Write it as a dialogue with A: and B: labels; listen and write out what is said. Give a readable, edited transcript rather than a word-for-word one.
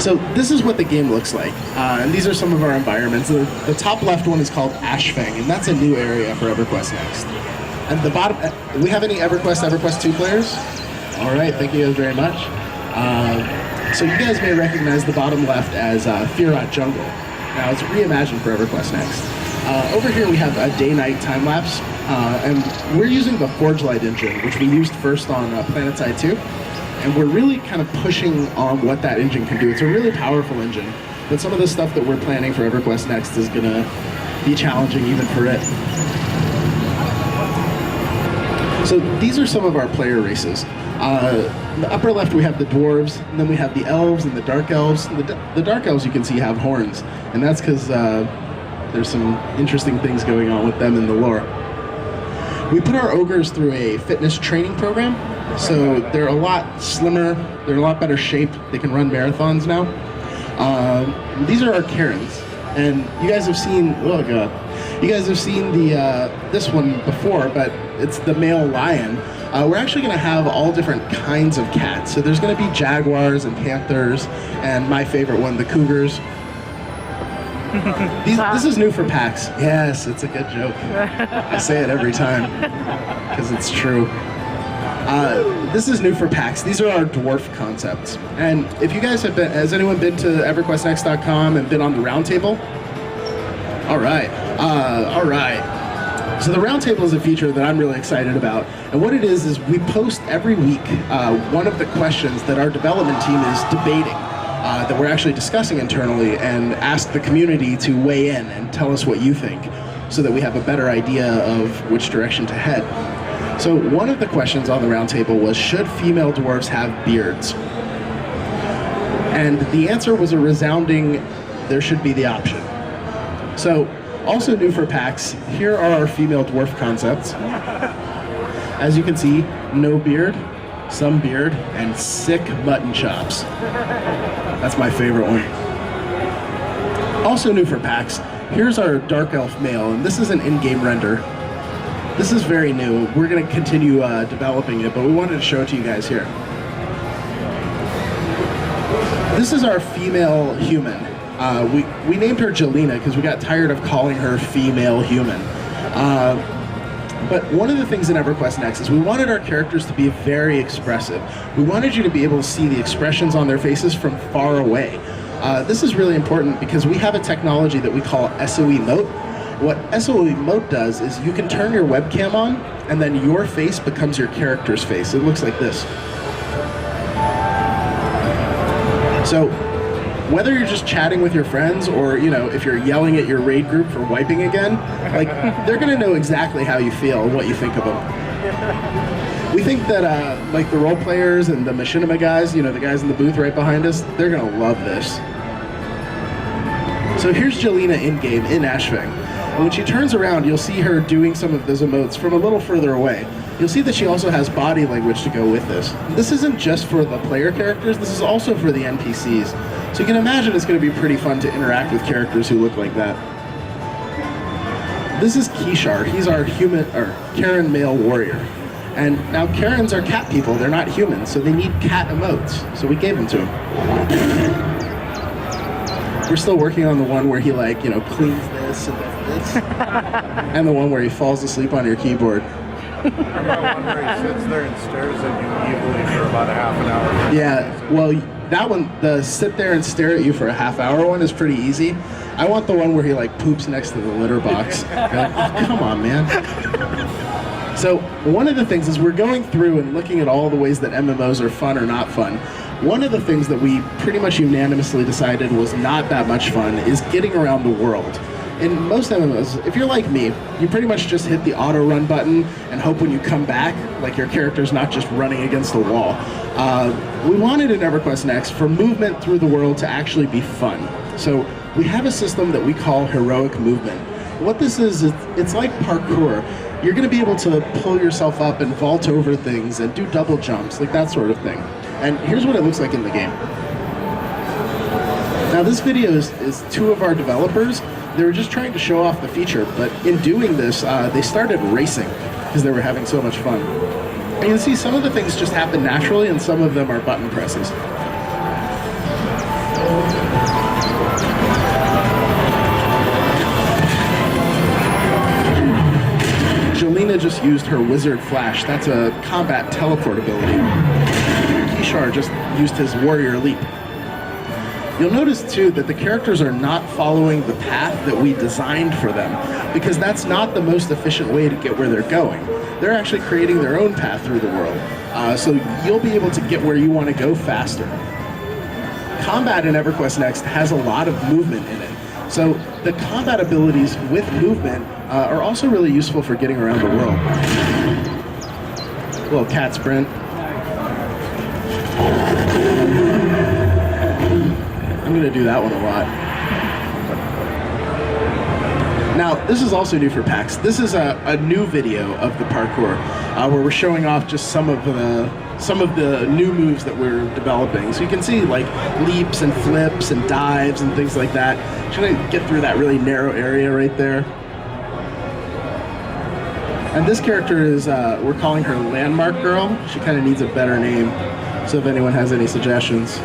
A: So this is what the game looks like, and these are some of our environments. The top left one is called Ashfang, and that's a new area for EverQuest Next. And the bottom, we have any EverQuest 2 players? All right, thank you guys very much. So you guys may recognize the bottom left as Fearout Jungle. Now it's reimagined for EverQuest Next. Over here we have a day-night time-lapse, and we're using the Forge Light engine, which we used first on PlanetSide 2. And we're really kind of pushing on what that engine can do. It's a really powerful engine, but some of the stuff that we're planning for EverQuest Next is gonna be challenging even for it. So these are some of our player races. In the upper left we have the dwarves, and then we have the elves and the dark elves. The dark elves you can see have horns, and that's because there's some interesting things going on with them in the lore. We put our ogres through a fitness training program, so they're a lot slimmer, they're in a lot better shape, they can run marathons now. These are our Karens, and you guys have seen, oh god, you guys have seen this one before, but it's the male lion. We're actually going to have all different kinds of cats, so there's going to be jaguars and panthers, and my favorite one, the cougars. This is new for PAX. Yes, it's a good joke. I say it every time, because it's true. This is new for PAX. These are our dwarf concepts. And if you guys have been, has anyone been to EverQuestNext.com and been on the roundtable? All right, all right. So the roundtable is a feature that I'm really excited about. And what it is we post every week one of the questions that our development team is debating, that we're actually discussing internally, and ask the community to weigh in and tell us what you think, so that we have a better idea of which direction to head. So one of the questions on the roundtable was, should female dwarves have beards? And the answer was a resounding, there should be the option. So, also new for PAX, here are our female dwarf concepts. As you can see, no beard, some beard, and sick mutton chops. That's my favorite one. Also new for PAX, here's our dark elf male, and this is an in-game render. This is very new. We're going to continue developing it, but we wanted to show it to you guys here. This is our female human. We named her Jelena because we got tired of calling her female human. But one of the things in EverQuest Next is we wanted our characters to be very expressive. We wanted you to be able to see the expressions on their faces from far away. This is really important because we have a technology that we call SO Emote. What SO Emote does is you can turn your webcam on, and then your face becomes your character's face. It looks like this. So, whether you're just chatting with your friends, or if you're yelling at your raid group for wiping again, like, they're gonna know exactly how you feel and what you think of them. We think that like the role players and the machinima guys, the guys in the booth right behind us, they're gonna love this. So here's Jelena in-game in Ashfang. And when she turns around, you'll see her doing some of those emotes from a little further away. You'll see that she also has body language to go with this. This isn't just for the player characters, this is also for the NPCs. So you can imagine it's going to be pretty fun to interact with characters who look like that. This is Kishar. He's our Karen male warrior. And now Karens are cat people, they're not humans, so they need cat emotes. So we gave them to him. We're still working on the one where he cleans this and does this. And the one where he falls asleep on your keyboard.
B: I've got one where he sits there and stares at you evilly for about a half an hour.
A: Yeah, well, that one, the sit there and stare at you for a half hour one is pretty easy. I want the one where he poops next to the litter box. You're like, oh, come on, man. So one of the things is we're going through and looking at all the ways that MMOs are fun or not fun. One of the things that we pretty much unanimously decided was not that much fun is getting around the world. In most MMOs, if you're like me, you pretty much just hit the auto run button and hope when you come back, your character's not just running against a wall. We wanted in EverQuest Next for movement through the world to actually be fun. So we have a system that we call heroic movement. What this is, it's like parkour. You're going to be able to pull yourself up and vault over things and do double jumps, like that sort of thing. And here's what it looks like in the game. Now this video is two of our developers. They were just trying to show off the feature, but in doing this, they started racing because they were having so much fun. And you can see some of the things just happen naturally and some of them are button presses. just used her Wizard Flash. That's a combat teleport ability. Kishar just used his Warrior Leap. You'll notice too that the characters are not following the path that we designed for them, because that's not the most efficient way to get where they're going. They're actually creating their own path through the world. So you'll be able to get where you want to go faster. Combat in EverQuest Next has a lot of movement in it. So the combat abilities with movement are also really useful for getting around the world. Little cat sprint. I'm gonna do that one a lot. Now, this is also new for PAX. This is a new video of the parkour where we're showing off just some of the new moves that we're developing. So you can see like leaps and flips and dives and things like that. Just gonna get through that really narrow area right there. And this character is, we're calling her Landmark Girl. She kind of needs a better name. So if anyone has any suggestions.